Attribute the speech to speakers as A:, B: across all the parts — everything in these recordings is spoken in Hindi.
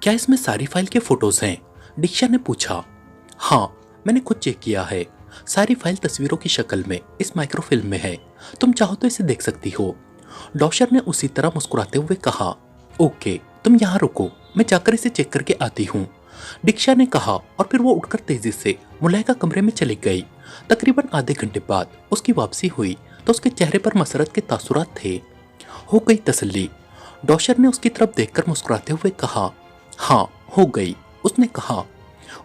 A: क्या इसमें सारी फाइल के फोटोज हैं? दीक्षा ने पूछा। हाँ, मैंने खुद चेक किया है। सारी फाइल तस्वीरों की शक्ल में इस माइक्रोफिल्म में है। तुम चाहो तो इसे देख सकती हो। डॉशर ने उसी तरह मुस्कुराते हुए कहा। ओके, तुम यहाँ रुको, मैं जाकर इसे चेक करके आती हूँ, दीक्षा ने कहा और फिर वो उठकर तेजी से मुलायका कमरे में चली गई। तकरीबन आधे घंटे बाद उसकी वापसी हुई तो उसके चेहरे पर मसरत के तासुरात थे। हो गई तसल्ली, डॉशर ने उसकी तरफ देखकर मुस्कुराते हुए कहा। हाँ, हो गई, उसने कहा।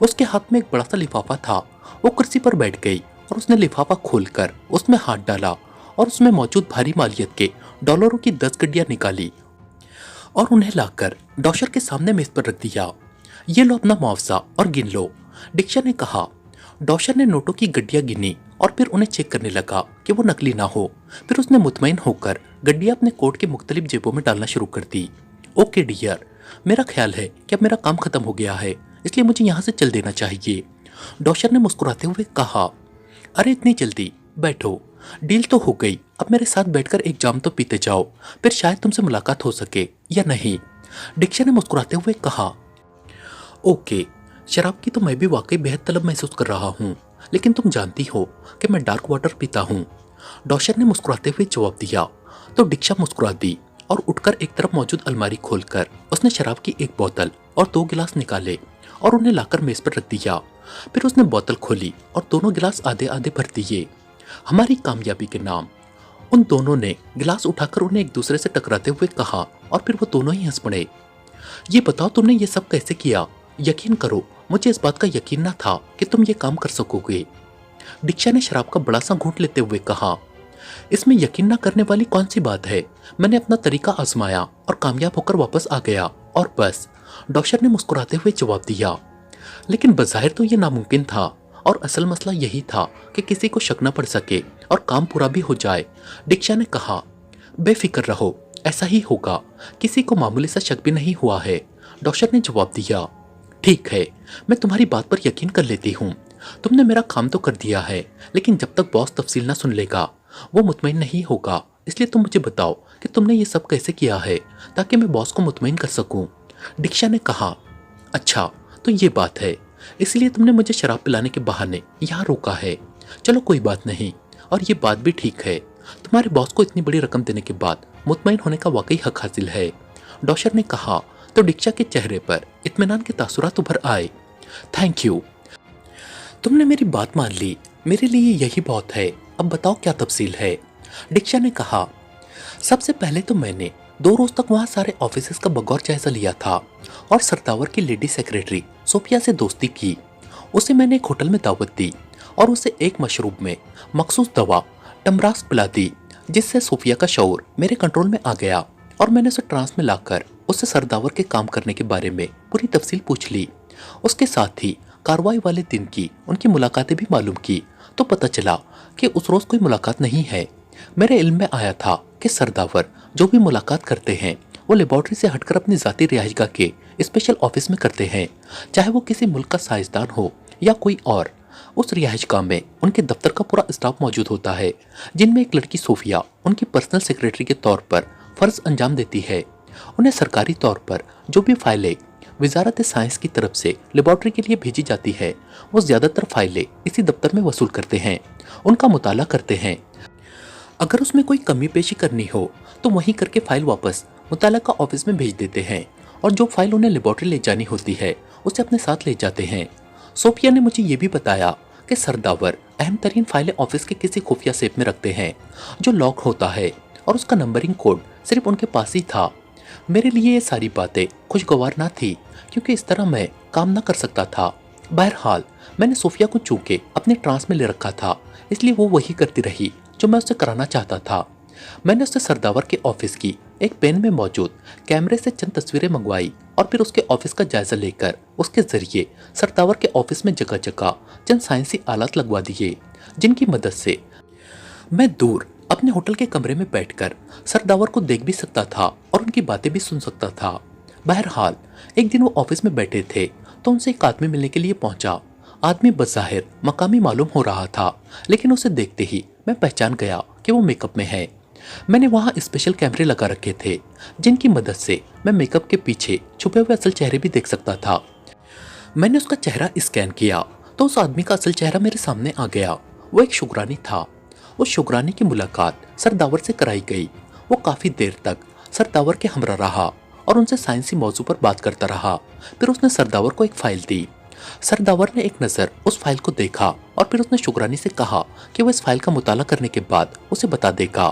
A: उसके हाथ में एक बड़ा सा लिफाफा था। वो कुर्सी पर बैठ गई और उसने लिफाफा खोलकर उसमें हाथ डाला और उसमें मौजूद भारी मालियत के डॉलरों की 10 गड्डियां निकाली और उन्हें लाकर डॉशर के सामने मेज पर रख दिया। ये लो अपना मुआवजा और गिन लो, दीक्षा ने कहा। डॉशर ने नोटों की गड्डियां गिनी और फिर उन्हें चेक करने लगा कि वो नकली ना हो। फिर उसने मुतमईन होकर गड्डियां अपने कोट के मुख्तलिफ जेबों में डालना शुरू कर दी। ओके डियर, मेरा ख्याल है कि अब मेरा काम खत्म हो गया है, इसलिए मुझे यहाँ से चल देना चाहिए, डॉशर ने मुस्कुराते हुए कहा। अरे इतनी जल्दी, बैठो, डील तो हो गई, अब मेरे साथ बैठकर एक जाम तो पीते जाओ, फिर शायद तुमसे मुलाकात हो सके या नहीं, दीक्षा ने मुस्कुराते हुए कहा। ओके, शराब की तो मैं भी वाकई बेहद तलब महसूस कर रहा हूँ, लेकिन तुम जानती हो कि मैं डार्क वाटर पीता हूँ, डॉशर ने मुस्कुराते हुए जवाब दिया। तो दीक्षा मुस्कुरा दी और उठकर एक तरफ मौजूद अलमारी खोलकर उसने शराब की एक बोतल और 2 गिलास निकाले और उन्हें लाकर मेज पर रख दिया। फिर उसने बोतल खोली और दोनों गिलास आधे आधे भर दिए। हमारी कामयाबी के नाम, उन दोनों ने गिलास उठाकर उन्हें एक दूसरे से टकराते हुए कहा और फिर वो दोनों ही हंस पड़े। ये बताओ तुमने ये सब कैसे किया? यकीन करो, मुझे इस बात का यकीन ना था कि तुम ये काम कर सकोगे, दीक्षा ने शराब का बड़ा सा घूंट लेते हुए कहा। इसमें यकीन ना करने वाली कौन सी बात है? मैंने अपना तरीका आजमाया और कामयाब होकर वापस आ गया और बस, डॉशर ने मुस्कुराते हुए जवाब दिया। लेकिन बज़ाहिर तो ये नामुमकिन था और असल मसला यही था कि किसी को शक न पड़ सके और काम पूरा भी हो जाए, दीक्षा ने कहा। बेफिक्र रहो, ऐसा ही होगा, किसी को मामूली सा शक भी नहीं हुआ है, डॉशर ने जवाब दिया। ठीक है, मैं तुम्हारी बात पर यकीन कर लेती हूँ। तुमने मेरा काम तो कर दिया है, लेकिन जब तक बॉस तफसील ना सुन लेगा वो मुतमईन नहीं होगा, इसलिए तुम मुझे बताओ कि तुमने ये सब कैसे किया है ताकि मैं बॉस को मुतमईन कर सकूं, दीक्षा ने कहा। अच्छा, तो ये बात है, इसलिए तुमने मुझे शराब पिलाने के बहाने यहाँ रोका है। चलो कोई बात नहीं, और ये बात भी ठीक है, तुम्हारे बॉस को इतनी बड़ी रकम देने के बाद मुतमईन होने का वाकई हक हासिल है, डॉशर ने कहा। तो दीक्षा के चेहरे पर इत्मीनान के तासुरात उभर आए। थैंक यू, तुमने मेरी बात मान ली, मेरे लिए यही बहुत है। अब बताओ क्या तफसील है, दीक्षा ने कहा। सबसे पहले तो मैंने 2 रोज तक वहाँ सारे ऑफिसेस का बगौर जायजा लिया था और सरदावर की लेडी सेक्रेटरी सोफिया से दोस्ती की। उसे मैंने एक होटल में दावत दी और उसे एक मशरूब में मखसूस दवा टमरास पिला दी, जिससे सोफिया का शऊर मेरे कंट्रोल में आ गया और मैंने उसे ट्रांस में लाकर उससे सरदावर के काम करने के बारे में पूरी तफसील पूछ ली। उसके साथ ही कार्रवाई वाले दिन की उनकी मुलाकातें भी मालूम की तो पता चला कि उस रोज कोई मुलाकात नहीं है। मेरे इल्म में आया था कि सरदावर जो भी मुलाकात करते हैं वो लेबॉर्ट्री से हटकर अपनी जाती रिहाइशगाह के स्पेशल ऑफिस में करते हैं, चाहे वो किसी मुल्क का साइंसदान हो या कोई और। उस रिहाइशगाह में उनके दफ्तर का पूरा स्टाफ मौजूद होता है, जिनमें एक लड़की सोफिया उनकी पर्सनल सेक्रेटरी के तौर पर फर्ज अंजाम देती है। उन्हें सरकारी तौर पर जो भी फाइलें वजारत साइंस की तरफ से लेबॉर्ट्री के लिए भेजी जाती है, वो ज्यादातर फाइलें इसी दफ्तर में वसूल करते हैं, उनका मुताला करते हैं। अगर उसमें कोई कमी पेशी करनी हो तो वहीं करके फाइल वापस मुताल्लिका ऑफिस में भेज देते हैं और जो फाइल उन्हें लेबॉर्ट्री ले जानी होती है उसे अपने साथ ले जाते हैं। सोफिया ने मुझे ये भी बताया कि सरदावर अहम तरीन फाइलें ऑफिस के किसी खुफिया सेफ में रखते हैं जो लॉक होता है और उसका नंबरिंग कोड सिर्फ उनके पास ही था। मेरे लिए ये सारी बातें खुशगवार ना थी क्योंकि इस तरह मैं काम ना कर सकता था। बहरहाल मैंने सोफिया को चूंकि अपने ट्रांस में ले रखा था, इसलिए वो वही करती रही जो मैं उससे कराना चाहता था। मैंने उससे सरदावर के ऑफिस की एक पेन में मौजूद कैमरे से चंद तस्वीरें मंगवाई और फिर उसके ऑफिस का जायजा लेकर उसके जरिए सरदावर के ऑफिस में जगह जगह चंद साइंसी आलात लगवा दिए, जिनकी मदद से मैं दूर अपने होटल के कमरे में बैठकर सरदावर को देख भी सकता था और उनकी बातें भी सुन सकता था। बहरहाल एक दिन वो ऑफिस में बैठे थे तो उनसे एक आदमी मिलने के लिए पहुंचा। आदमी बज़ाहिर मकामी मालूम हो रहा था, लेकिन उसे देखते ही मैं पहचान गया कि वो मेकअप में है। मैंने वहाँ स्पेशल कैमरे लगा रखे थे जिनकी मदद से मैं मेकअप के पीछे छुपे हुए असल चेहरे भी देख सकता था। मैंने उसका चेहरा स्कैन किया तो उस आदमी का असल चेहरा मेरे सामने आ गया। वो एक शुक्रानी था। उस शुक्रानी की मुलाकात सर दावर से कराई गई। वो काफ़ी देर तक सर दावर के हमरा रहा और उनसे साइंसी मौजू पर बात करता रहा। फिर उसने सर दावर को एक फाइल दी। सर दावर ने एक नज़र उस फाइल को देखा और फिर उसने शुक्रानी से कहा कि वो इस फाइल का मुताला करने के बाद उसे बता देगा।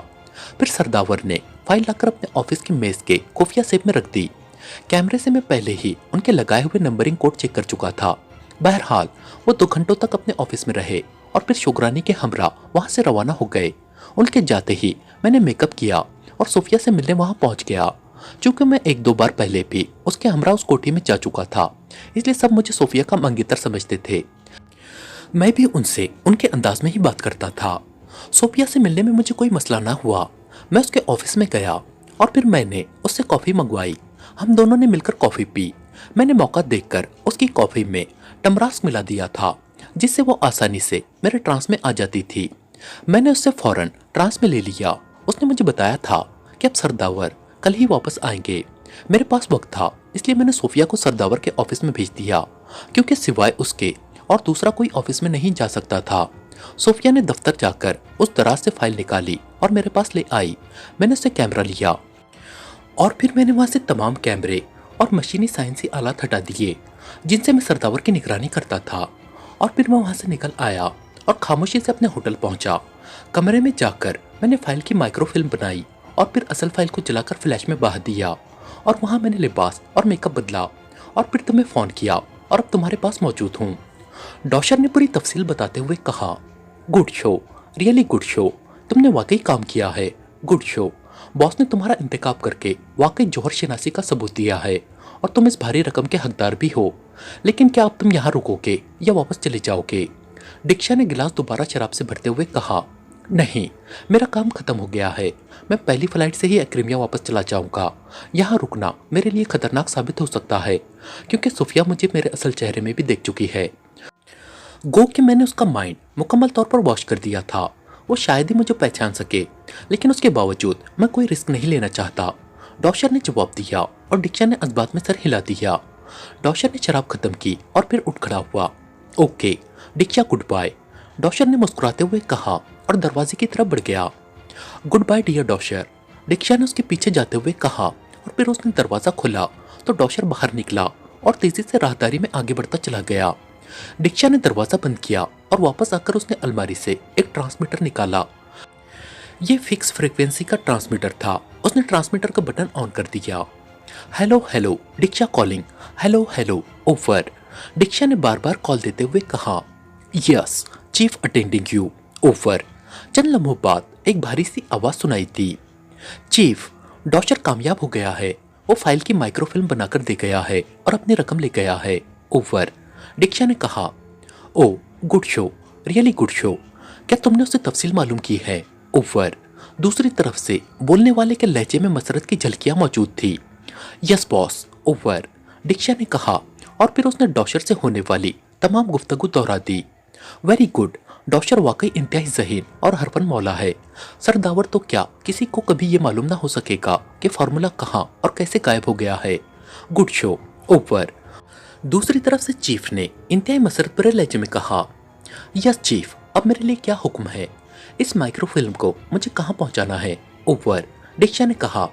A: फिर सर दावर ने फाइल लाकर अपने ऑफिस की मेज के खुफिया सेफ में रख दी। कैमरे से मैं पहले ही उनके लगाए हुए नंबरिंग कोड चेक कर चुका था। बहरहाल वो 2 घंटों तक अपने ऑफिस में रहे और फिर शुक्रानी के हमरा वहां से रवाना हो गए। उनके जाते ही मैंने मेकअप किया और सोफिया से मिलने वहां पहुंच गया। चूंकि मैं 1-2 बार पहले भी उसके हमरा उस कोठी में जा चुका था, इसलिए सब मुझे सोफिया का मंगेतर समझते थे। मैं भी उनसे उनके अंदाज में ही बात करता था। सोफिया से मिलने में मुझे कोई मसला ना हुआ। मैं उसके ऑफिस में गया और फिर मैंने उससे कॉफ़ी मंगवाई। हम दोनों ने मिलकर कॉफ़ी पी। मैंने मौका देखकर उसकी कॉफ़ी में टमरास्क मिला दिया था जिससे वो आसानी से मेरे ट्रांस में आ जाती थी। मैंने उससे फौरन ट्रांस में ले लिया। उसने मुझे बताया था कि अब सरदावर कल ही वापस आएंगे। मेरे पास वक्त था इसलिए मैंने सोफिया को सरदावर के ऑफिस में भेज दिया क्योंकि सिवाय उसके और दूसरा कोई ऑफिस में नहीं जा सकता था। सोफिया ने दफ्तर जाकर उस दराज से फाइल निकाली और मेरे पास ले आई। मैंने उससे कैमरा लिया और फिर मैंने वहां से तमाम कैमरे और मशीनी साइंसी आलात हटा दिए जिनसे मैं सरदावर की निगरानी करता था। और फिर मैं वहां से निकल आया और खामोशी से अपने होटल पहुंचा। कमरे में जाकर मैंने फाइल की माइक्रोफिल्म बनाई और फिर असल फाइल को जलाकर फ्लैश में बहा दिया और वहां मैंने लिबास और मेकअप बदला और फिर तुम्हें फ़ोन किया और अब तुम्हारे पास मौजूद हूँ। डॉशर ने पूरी तफसील बताते हुए कहा, good show, really good show, तुमने वाकई काम किया है, गुड शो। बॉस ने तुम्हारा इंतखाब करके वाकई जौहर शनासी का सबूत दिया है और तुम इस भारी रकम के हकदार भी हो। लेकिन क्या अब तुम यहाँ रुकोगे या वापस चले जाओगे? दीक्षा ने गिलास दोबारा शराब से भरते हुए कहा, नहीं, मेरा काम खत्म हो गया है। मैं पहली फ्लाइट से ही क्रीमिया वापस चला जाऊंगा। यहाँ रुकना मेरे लिए खतरनाक साबित हो सकता है क्योंकि सुफिया मुझे मेरे असल चेहरे में भी देख चुकी है। गो कि मैंने उसका माइंड मुकम्मल तौर पर वॉश कर दिया था। वो शायद ही मुझे पहचान सके, लेकिन उसके बावजूद मैं कोई रिस्क नहीं लेना चाहता। डॉशर ने जवाब दिया और दीक्षा ने अजबात में सर हिला दिया। डॉशर ने शराब खत्म की और फिर उठ खड़ा हुआ। ओके दीक्षा, गुड बाय, डॉशर ने मुस्कुराते हुए कहा और दरवाजे की तरफ बढ़ गया। गुड बाय डियर डॉशर, दीक्षा ने उसके पीछे जाते हुए कहा और फिर उसने दरवाजा खोला तो डॉशर बाहर निकला और तेजी से राहदारी में आगे बढ़ता चला गया। दीक्षा ने दरवाजा बंद किया और वापस आकर उसने अलमारी से एक ट्रांसमीटर निकाला। ये फिक्स फ्रीक्वेंसी का ट्रांसमीटर था। उसने ट्रांसमीटर का बटन ऑन कर दिया। Hello hello, Diksha calling, hello hello, over. Diksha ने बार बार कॉल देते हुए कहा, yes chief attending you, over. चंद लम्हों बाद एक भारी सी आवाज सुनाई दी, चीफ, डॉशर कामयाब हो गया है। वो फाइल की माइक्रोफिल्म बनाकर दे गया है और अपनी रकम ले गया है, ओवर। दीक्षा ने कहा, oh good show, really good show, क्या तुमने उससे तफसील मालूम की है, ओवर। दूसरी तरफ से बोलने वाले के लहजे में मसरत की झलकियां मौजूद थी। यस बॉस, ओवर, दीक्षा ने कहा और फिर उसने डॉशर से होने वाली तमाम गुफ्तगू दोहरा दी। वेरी गुड, डॉशर वाकई इंतहाई ज़हीन और हरफन मौला है। सरदावर तो क्या किसी को कभी ये मालूम ना हो सकेगा कि फार्मूला कहाँ और कैसे गायब हो गया है। Good show, over. दूसरी तरफ से चीफ ने इंतहाई मसरत भरे लहजे में कहा, यस चीफ, अब मेरे लिए क्या हुक्म है? इस माइक्रोफिल्म को मुझे कहाँ पहुँचाना है, ओवर। दीक्षा ने कहा,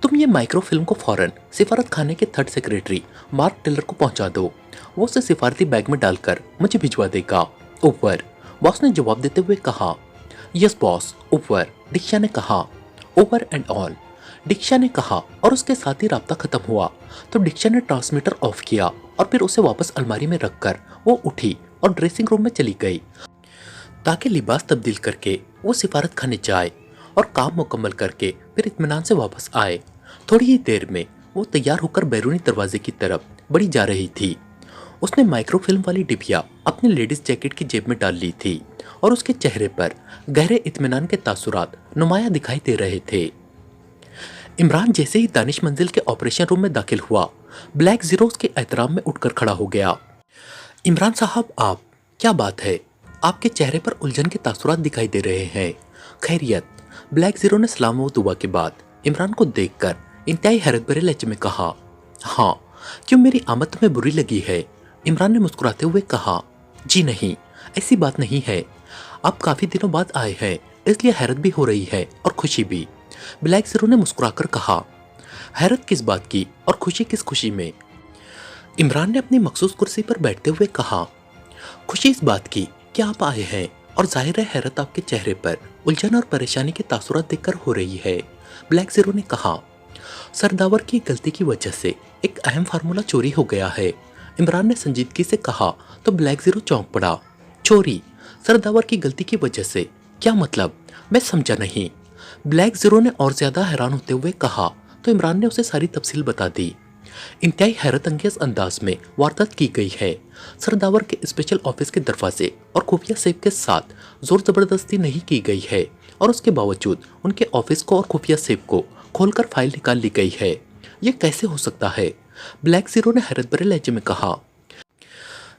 A: तुम ये माइक्रोफिल्म को फौरन सिफारत खाने के 3rd सेक्रेटरी मार्क टेलर को पहुंचा दो। वो उसे सिफारती बैग में डालकर मुझे भिजवा देगा, ओवर। बॉस ने जवाब देते हुए कहा, यस बॉस, ओवर। दीक्षा ने कहा, ओवर एंड ऑल। दीक्षा ने कहा और उसके साथ ही राब्ता खत्म हुआ तो दीक्षा ने ट्रांसमीटर ऑफ किया और फिर उसे वापस अलमारी में रखकर वो उठी और ड्रेसिंग रूम में चली गई ताकि लिबास तब्दील करके वो सिफारत खाने जाए और काम मुकम्मल करके फिर इत्मीनान से वापस आए। थोड़ी ही देर में वो तैयार होकर बैरूनी दरवाजे की तरफ बढ़ी जा रही थी। उसने माइक्रोफिल्म वाली डिबिया अपने लेडीज जैकेट की जेब में डाल ली थी और उसके चेहरे पर गहरे इत्मीनान के तासुरात नुमाया दिखाई दे रहे थे। इमरान जैसे ही दानिश मंजिल के ऑपरेशन रूम में दाखिल हुआ, ब्लैक जीरो उसके एहतराम में उठकर खड़ा हो गया। इमरान साहब, आप, क्या बात है? आपके चेहरे पर उलझन के तासुरात दिखाई दे रहे हैं। खैरियत? ब्लैक जीरो ने सलाम व दुआ के बाद इमरान को देखकर इंतहाई हैरत भरे लहजे में कहा, हाँ, क्यों मेरी आमद तुम्हें बुरी लगी है? इमरान ने मुस्कुराते हुए कहा, जी नहीं, ऐसी बात नहीं है। आप काफी दिनों बाद आए हैं, इसलिए हैरत भी हो रही है और खुशी भी। ब्लैक जीरो ने मुस्कुराकर कहा, हैरत किस बात की और खुशी किस खुशी में? इमरान ने अपनी मखसूस कुर्सी पर बैठते हुए कहा, खुशी इस बात की कि आप आए हैं, और जाहिर है हैरत आपके चेहरे पर उलझन और परेशानी के तासुरात देखकर हो रही है। ब्लैक जीरो ने कहा, सरदावर की गलती की वजह से एक अहम फार्मूला चोरी हो गया है। इमरान ने संजीदगी से कहा तो ब्लैक जीरो चौंक पड़ा। चोरी? सरदावर की गलती की वजह से? क्या मतलब? मैं समझा नहीं। ब्लैक जीरो ने और ज्यादा हैरान होते हुए कहा तो इमरान ने उसे सारी तफसील बता दी। इंतहाई हैरत अंगेज अंदाज में वारदात की गई है। सरदावर के स्पेशल ऑफिस के दरवाजे और खुफिया सेफ के साथ जोर जबरदस्ती नहीं की गई है, और उसके बावजूद उनके ऑफिस को और खुफिया सेफ को खोलकर फाइल निकाल ली गई है। ये कैसे हो सकता है? ब्लैक जीरो ने हैरत भरे लहजे में कहा,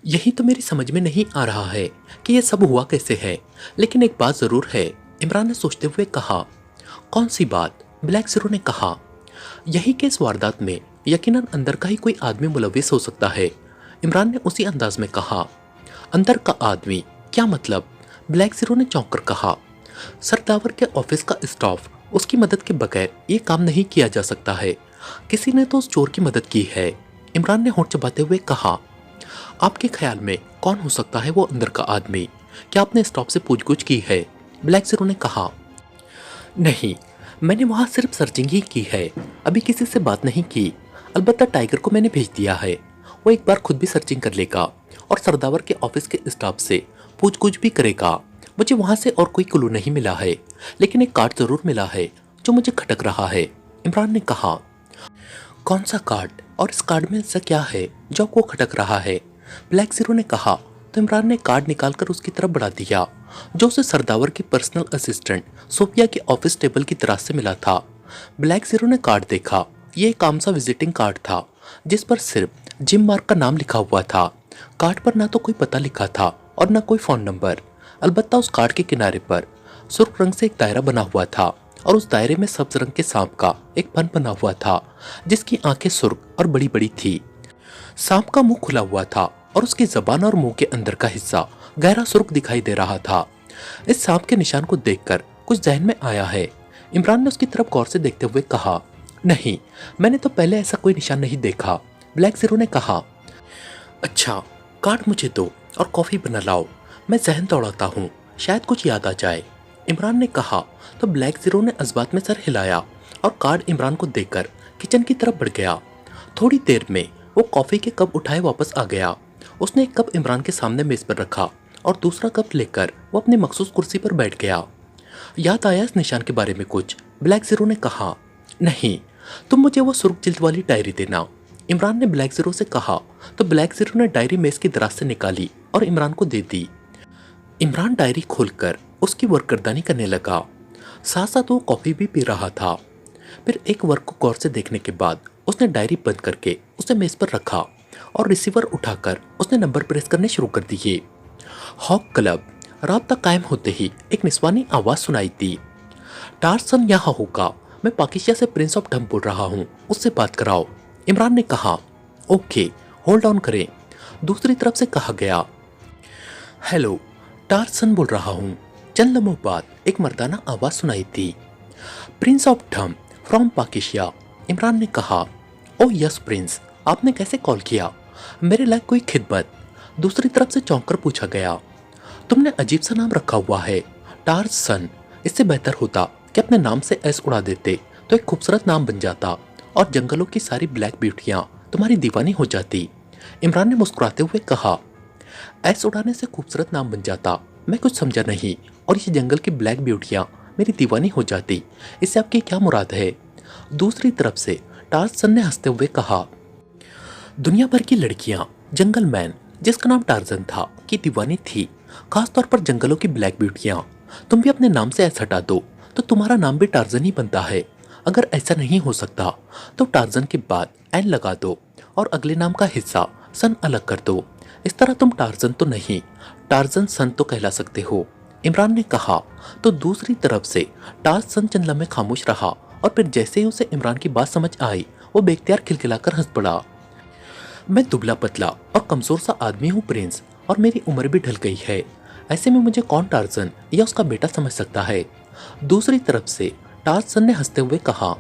A: यही तो मेरी समझ में नहीं आ रहा है कि यह सब हुआ कैसे है। लेकिन एक बात जरूर है, इमरान ने सोचते हुए कहा। कौन सी बात? ब्लैक जीरो ने कहा, यही कि इस वारदात में यकीनन अंदर का ही कोई आदमी मुलविस हो सकता है। इमरान ने उसी अंदाज में कहा, अंदर का आदमी? क्या मतलब? ब्लैक जीरो ने चौंक कर कहा, सरदावर के ऑफिस का स्टाफ, उसकी मदद के बगैर ये काम नहीं किया जा सकता है। किसी ने तो उस चोर की मदद की है। इमरान ने होंठ चबाते हुए कहा, आपके ख्याल में कौन हो सकता है वो अंदर का आदमी? क्या आपने स्टाफ से पूछगछ की है? ब्लैक जीरो ने कहा, नहीं, मैंने वहां सिर्फ सर्चिंग ही की है, अभी किसी से बात नहीं की। अलबत्ता टाइगर को मैंने भेज दिया है, वो एक बार खुद भी सर्चिंग कर लेगा और सरदावर के ऑफिस के स्टाफ से पूछगछ भी करेगा। मुझे वहां से और कोई क्लू नहीं मिला है, लेकिन एक कार्ड जरूर मिला है जो मुझे खटक रहा है। इमरान ने कहा, कौन सा कार्ड, और इस कार्ड में ऐसा क्या है जो आपको खटक रहा है? ब्लैक जीरो ने कहा तो इमरान ने कार्ड निकालकर उसकी तरफ बढ़ा दिया, जो उसे सरदावर की पर्सनल असिस्टेंट सोफिया के ऑफिस टेबल की तरह से मिला था। ब्लैक जीरो ने कार्ड देखा। ये एक आम सा विजिटिंग कार्ड था जिस पर सिर्फ जिम मार्क का नाम लिखा हुआ था। कार्ड पर ना तो कोई पता लिखा था और ना कोई फोन नंबर। अलबत्ता उस कार्ड के किनारे पर सुर्ख रंग से एक दायरा बना हुआ था, और उस दायरे में सब्ज रंग के सांप का एक फन बना हुआ था जिसकी आंखें सुर्ख और बड़ी बड़ी थी। सांप का मुंह खुला हुआ था और उसकी जबान और मुंह के अंदर का हिस्सा गहरा सुर्ख दिखाई दे रहा था। इस सांप के निशान को देखकर कुछ जहन में आया है। इमरान ने उसकी तरफ गौर से देखते हुए कहा, नहीं, मैंने तो पहले ऐसा कोई निशान नहीं देखा। ब्लैक जीरो ने कहा, अच्छा, कार्ड मुझे दो और कॉफी बना लाओ, मैं जहन दौड़ाता हूँ, शायद कुछ याद आ जाए। इमरान ने कहा तो ब्लैक जीरो ने अजबात में सर हिलाया और कार्ड इमरान को देकर किचन की तरफ बढ़ गया। थोड़ी देर में वो कॉफी के कप उठाए वापस आ गया। उसने एक कप इमरान के सामने मेज पर रखा और दूसरा कप लेकर वो अपनी मखसूस कुर्सी पर बैठ गया। याद आया इस निशान के बारे में कुछ? ब्लैक जीरो ने कहा, नहीं, तुम मुझे वो सुर्ख जिल्द वाली डायरी देना। इमरान ने ब्लैक जीरो से कहा तो ब्लैक जीरो ने डायरी मेज की दराज से निकाली और इमरान को दे दी। इमरान डायरी खोलकर उसकी वर्करदानी करने लगा, साथ साथ वो कॉफी भी पी रहा था। फिर एक वर्क को गौर से देखने के बाद उसने डायरी बंद करके उसे मेज पर रखा और रिसीवर उठाकर उसने नंबर प्रेस करने शुरू कर दिए। Hawk club. रात कायम होते ही एक निस्वानी आवाज सुनाई दी, टार्सन यहाँ होगा, मैं पाकिस्तान से प्रिंस ऑफ ढम बोल रहा हूँ, उससे बात कराओ। इमरान ने कहा, ओके, होल्ड ऑन करें। दूसरी तरफ से कहा गया, हेलो, टार्सन बोल रहा हूँ। चंद लम्हों बाद एक मर्दाना आवाज सुनाई दी, प्रिंस ऑफ ढम फ्रॉम पाकिस्तान। इमरान ने कहा, ओ यस प्रिंस, आपने कैसे कॉल किया? मेरे लायक कोई खिदमत? दूसरी तरफ से चौंक कर पूछा गया, तुमने अजीब सा नाम रखा हुआ है, टार्सन। इससे बेहतर होता कि अपने नाम से एस उड़ा देते तो एक खूबसूरत नाम बन जाता और जंगलों की सारी ब्लैक ब्यूटियां तुम्हारी दीवानी हो जाती। इमरान ने मुस्कुराते हुए कहा, एस उड़ाने से खूबसूरत नाम बन जाता? मैं कुछ समझा नहीं, और ये जंगल की ब्लैक ब्यूटियां मेरी दीवानी हो जाती, इससे आपकी क्या मुराद है? दूसरी तरफ से टार्सन ने हंसते हुए कहा, दुनिया भर की लड़कियां जंगल मैन जिसका नाम टार्जन था की दीवानी थी, खासतौर पर जंगलों की ब्लैक ब्यूटियां। तुम भी अपने नाम से एस हटा दो तो तुम्हारा नाम भी टार्जन ही बनता है। अगर ऐसा नहीं हो सकता तो टार्जन के बाद एन लगा दो और अगले नाम का हिस्सा सन अलग कर दो। इस तरह तुम टार्जन तो नहीं, टार्जन सन तो कहला सकते हो। इमरान ने कहा। तो दूसरी तरफ से टार्जन चंद लम्हे खामोश रहा और फिर जैसे ही उसे इमरान की बात समझ आई वो बेख्तियार खिलखिलाकर हंस पड़ा। मैं दुबला पतला और कमजोर सा आदमी हूँ प्रिंस, और मेरी उम्र भी ढल गई है। ऐसे में मुझे कौन टार्जन या उसका बेटा समझ सकता है। दूसरी तरफ से टार्जन ने हंसते हुए कहा,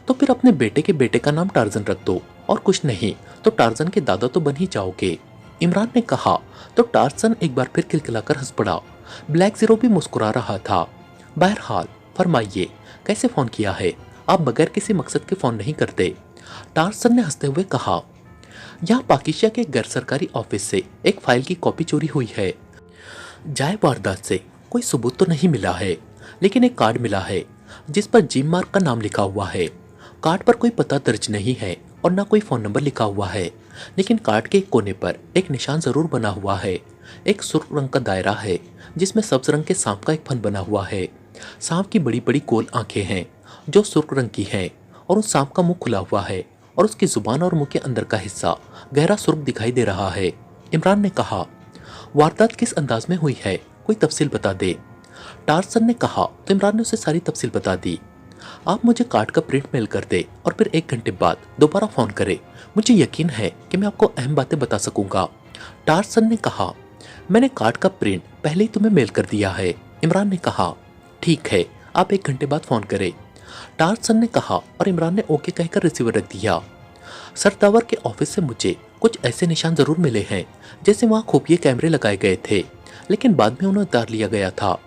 A: तो फिर अपने बेटे के बेटे का नाम टार्जन रख दो, और कुछ नहीं तो टार्जन के दादा तो बन ही जाओगे। इमरान ने कहा। तो टार्जन एक बार फिर खिलखिलाकर हंस पड़ा। ब्लैक जीरो भी मुस्कुरा रहा था। बहरहाल फरमाइए, कैसे फोन किया है? आप बगैर किसी मकसद के फोन नहीं करते। टार्जन ने हंसते हुए कहा, यहाँ पाकिस्तान के गैर सरकारी ऑफिस से एक फाइल की कॉपी चोरी हुई है। जाए वारदात से कोई सबूत तो नहीं मिला है, लेकिन एक कार्ड मिला है जिस पर जिम मार्क का नाम लिखा हुआ है। कार्ड पर कोई पता दर्ज नहीं है और ना कोई फोन नंबर लिखा हुआ है, लेकिन कार्ड के एक कोने पर एक निशान जरूर बना हुआ है। एक सुर्ख रंग का दायरा है जिसमें सब्ज रंग के सांप का एक फन बना हुआ है। सांप की बड़ी बड़ी गोल आंखें हैं जो सुर्ख रंग की हैं, और उस सांप का मुंह खुला हुआ है और उसकी जुबान और मुंह के अंदर का हिस्सा गहरा सुर्ख दिखाई दे रहा है। इमरान ने कहा, वारदात किस अंदाज में हुई है, कोई तफसील बता दे। टार्जन ने कहा। तो इमरान ने उसे सारी तफसील बता दी। आप मुझे कार्ड का प्रिंट मेल कर दे और फिर 1 घंटे बाद दोबारा फोन करें। मुझे यकीन है कि मैं आपको अहम बातें बता सकूंगा। टार्जन ने कहा। मैंने कार्ड का प्रिंट पहले ही तुम्हें मेल कर दिया है। इमरान ने कहा। ठीक है, आप 1 घंटे बाद फोन करें। टार्जन ने कहा और इमरान ने ओके कहकर रिसीवर रख दिया। सरदावर के ऑफिस से मुझे कुछ ऐसे निशान जरूर मिले हैं जैसे वहाँ खुफिया कैमरे लगाए गए थे, लेकिन बाद में उन्हें उतार लिया गया था।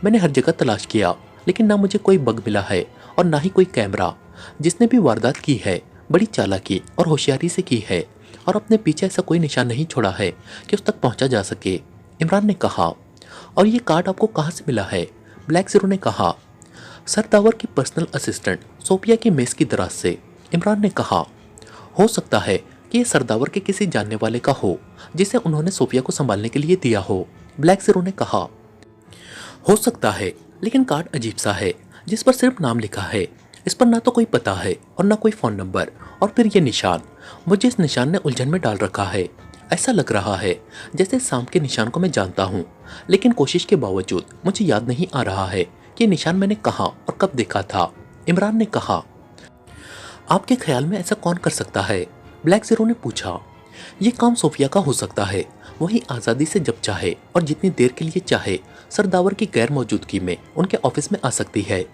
A: मैंने हर जगह तलाश किया, लेकिन ना मुझे कोई बग मिला है और ना ही कोई कैमरा। जिसने भी वारदात की है बड़ी चालाकी और होशियारी से की है और अपने पीछे ऐसा कोई निशान नहीं छोड़ा है कि उस तक पहुंचा जा सके। इमरान ने कहा। और ये कार्ड आपको कहाँ से मिला है? ब्लैक जीरो ने कहा। सरदावर की पर्सनल असिस्टेंट सोफिया की मेज की दराज से। इमरान ने कहा। हो सकता है कि ये सरदावर के किसी जानने वाले का हो जिसे उन्होंने सोफिया को संभालने के लिए दिया हो। ब्लैक जीरो ने कहा। हो सकता है, लेकिन कार्ड अजीब सा है जिस पर सिर्फ नाम लिखा है। इस पर ना तो कोई पता है और ना कोई फोन नंबर, और फिर ये निशान। मुझे इस निशान ने उलझन में डाल रखा है। ऐसा लग रहा है जैसे सांप के निशान को मैं जानता हूँ, लेकिन कोशिश के बावजूद मुझे याद नहीं आ रहा है कि निशान मैंने कहाँ और कब देखा था। इमरान ने कहा। आपके ख्याल में ऐसा कौन कर सकता है? ब्लैक जीरो ने पूछा। ये काम सोफिया का हो सकता है। वही आज़ादी से जब चाहे और जितनी देर के लिए चाहे सरदावर की गैर मौजूदगी में उनके ऑफिस में आ सकती है।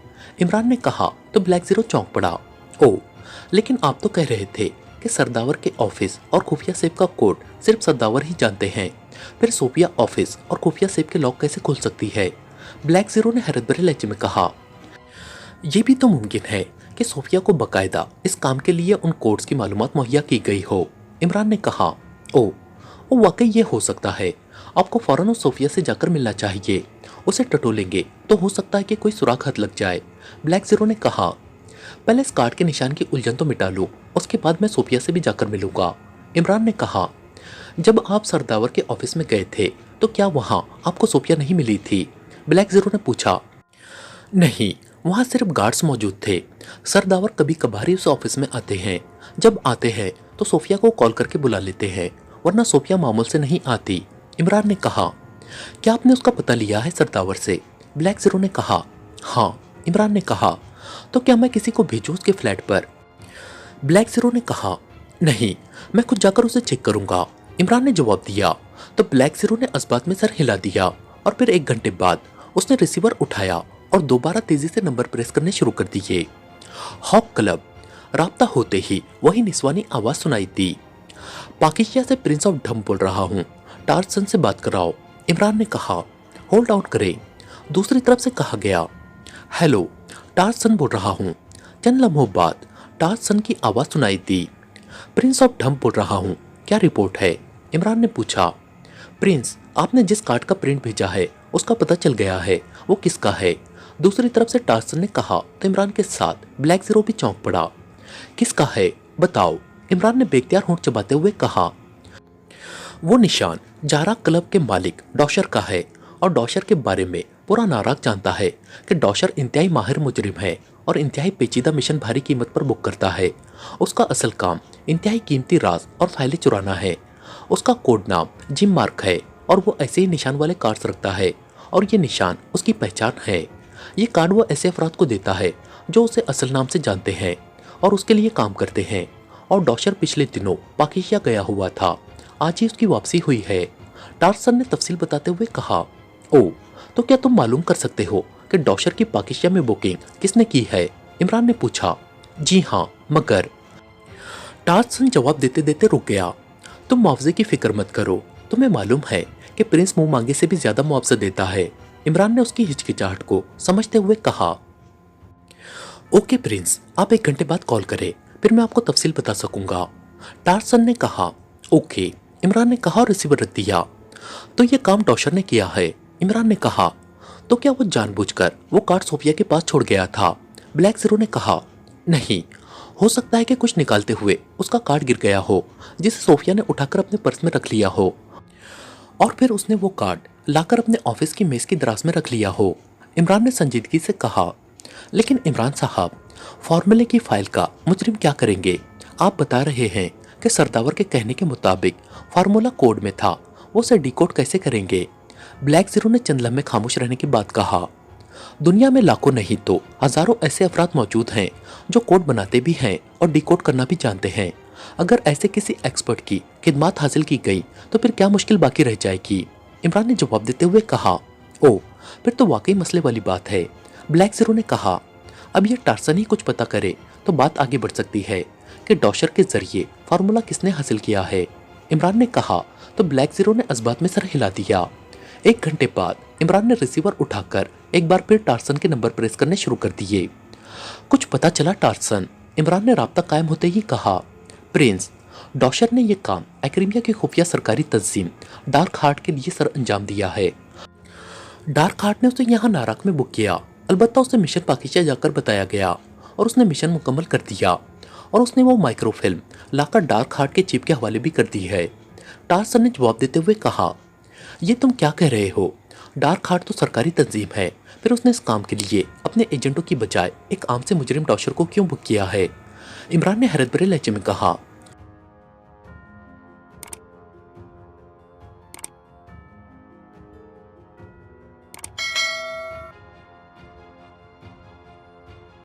A: इमरान ने कहा। तो ब्लैक जीरो चौंक पड़ा। ओह, लेकिन आप तो कह रहे थे कि सरदावर के ऑफिस और खुफिया सेफ का कोड सिर्फ सरदावर ही जानते हैं। फिर सोफिया ऑफिस और खुफिया सेफ के लॉक कैसे खुल सकती है? ब्लैक जीरो ने हैरत भरे लहजे में कहा। यह भी तो मुमकिन है कि सोफिया को बकायदा इस काम के लिए उन कोड्स की मालूमात मुहैया की गई हो। इमरान ने कहा। ओ वाकई ये हो सकता है। आपको फौरन उस सोफिया से जाकर मिलना चाहिए। उसे टटोलेंगे तो हो सकता है कि कोई सुराग हाथ लग जाए। ब्लैक जीरो ने कहा। पहले इस कार्ड के निशान की उलझन तो मिटा लो, उसके बाद मैं सोफिया से भी जाकर मिलूंगा। इमरान ने कहा। जब आप सरदावर के ऑफिस में गए थे तो क्या वहाँ आपको सोफिया नहीं मिली थी? ब्लैक जीरो ने पूछा। नहीं, वहाँ सिर्फ गार्ड्स मौजूद थे। सरदावर कभी कभार ही उस ऑफिस में आते हैं। जब आते हैं तो सोफिया को कॉल करके बुला लेते हैं, वरना सोफिया मामूल से नहीं आती। इमरान ने कहा। क्या आपने उसका पता लिया है सरदावर से? ब्लैक जीरो ने कहा। हाँ। इमरान ने कहा। तो क्या मैं किसी को भेजूं उसके फ्लैट पर? ब्लैक जीरो ने कहा। नहीं, मैं खुद जाकर उसे चेक करूंगा। इमरान ने जवाब दिया। तो ब्लैक जीरो ने इस्बात में सर हिला दिया और फिर 1 घंटे बाद उसने रिसीवर उठाया और दोबारा तेजी से नंबर प्रेस करने शुरू कर दिए। Hawk club. राब्ता होते ही वही निस्वानी आवाज सुनाई दी। पाकिस्तान से प्रिंस ऑफ ढम बोल रहा हूँ, टार्जन से बात कराओ। इमरान ने कहा। होल्ड आउट करें। दूसरी तरफ से कहा गया। हेलो, टार्जन बोल रहा हूँ। चंद लम्हों बाद टार्जन की आवाज सुनाई दी। प्रिंस ऑफ ढम बोल रहा हूँ, क्या रिपोर्ट है? इमरान ने पूछा। प्रिंस, आपने जिस कार्ड का प्रिंट भेजा है उसका पता चल गया है, वो किसका है? दूसरी तरफ से टार्जन ने कहा। तो इमरान के साथ ब्लैक जीरो भी चौंक पड़ा। किसका है, बताओ? इमरान ने बेख्तियार होंठ चबाते हुए कहा। वो निशान जारा क्लब के मालिक डॉशर का है, और डॉशर के बारे में पूरा नाराज जानता है कि डॉशर इंतहाई माहिर मुजरिम है और इंतहाई पेचीदा मिशन भारी कीमत पर बुक करता है। उसका असल काम इंतहाई कीमती राज और फाइलें चुराना है। उसका कोड नाम जिम मार्क है और वो ऐसे ही निशान वाले कार्ड्स रखता है और ये निशान उसकी पहचान है। ये कार्ड वो ऐसे अफराद को देता है जो उसे असल नाम से जानते हैं और उसके लिए काम करते हैं। और डॉशर पिछले दिनों पाकिस्तान गया हुआ था, आज ही उसकी वापसी हुई है। टार्सन ने तफसील बताते हुए कहा, ओ, तो क्या तुम मालूम कर सकते हो कि डॉशर की पाकिस्तान में बुकिंग किसने की है? इमरान ने पूछा। जी हाँ, मगर टार्सन जवाब देते देते रुक गया। तुम मुआवजे की फिक्र मत करो, तुम्हें मालूम है कि प्रिंस मुंह मांगे से भी ज्यादा मुआवजा देता है। इमरान ने उसकी हिचकिचाहट को समझते हुए कहा। ओके प्रिंस, आप 1 घंटे बाद कॉल करें, फिर मैं आपको तफसील बता सकूंगा। टार्सन ने कहा। ओके, इमरान ने कहा और रिसीवर रख दिया। तो ये काम डॉशर ने किया है, इमरान ने कहा। तो क्या वो जानबूझकर वो कार्ड सोफिया के पास छोड़ गया था? ब्लैक जीरो ने कहा। नहीं, हो सकता है कि कुछ निकालते हुए उसका कार्ड गिर गया हो, जिसे सोफिया ने उठाकर अपने पर्स में रख लिया हो और फिर उसने वो कार्ड लाकर अपने ऑफिस की मेज की दराज में रख लिया हो, इमरान ने संजीदगी से कहा। लेकिन इमरान साहब, फॉर्मूले की फाइल का मुजरिम क्या करेंगे? आप बता रहे हैं कि सरदावर के कहने के मुताबिक फार्मूला कोड में था, वो उसे डिकोड कैसे करेंगे? ब्लैक जीरो ने चंद लम्हे खामोश रहने के बाद कहा। दुनिया में लाखों नहीं तो हजारों ऐसे अफराद मौजूद हैं जो कोड बनाते भी हैं और डिकोड करना भी जानते हैं। अगर ऐसे किसी एक्सपर्ट की खिदमत हासिल की गई तो फिर क्या मुश्किल बाकी रह जाएगी? इमरान ने जवाब देते हुए कहा। ओ, फिर तो वाकई मसले वाली बात है, ब्लैक जीरो ने कहा। अब यह टार्सन ही कुछ पता करे तो बात आगे बढ़ सकती है कि डॉशर के जरिए फार्मूला किसने हासिल किया है, इमरान ने कहा। तो ब्लैक जीरो ने इस्बात में सर हिला दिया। 1 घंटे बाद इमरान ने रिसीवर उठाकर एक बार फिर टार्सन के नंबर प्रेस करने शुरू कर दिए। कुछ पता चला टार्सन, इमरान ने राब्ता कायम होते ही कहा। प्रिंस, डॉशर ने यह काम एक्रीमिया की खुफिया सरकारी तंजीम डार्क हार्ट के लिए सर अंजाम दिया है। डार्क हार्ट ने उसे यहाँ नाराक में बुक किया, अलबत्ता उसे मिशन पाकिस्तान जाकर बताया गया और उसने मिशन मुकम्मल कर दिया और उसने वो माइक्रोफिल्म लाकर डार्क हार्ट के चीफ के हवाले भी कर दी है। टार्सन ने जवाब देते हुए कहा। ये तुम क्या कह रहे हो? डार्क हार्ट तो सरकारी तंजीम है, फिर उसने इस काम के लिए अपने एजेंटों की बजाय एक आम से मुजरिम डॉशर को क्यों बुक किया है? इमरान ने हैरत भरे लहजे में कहा।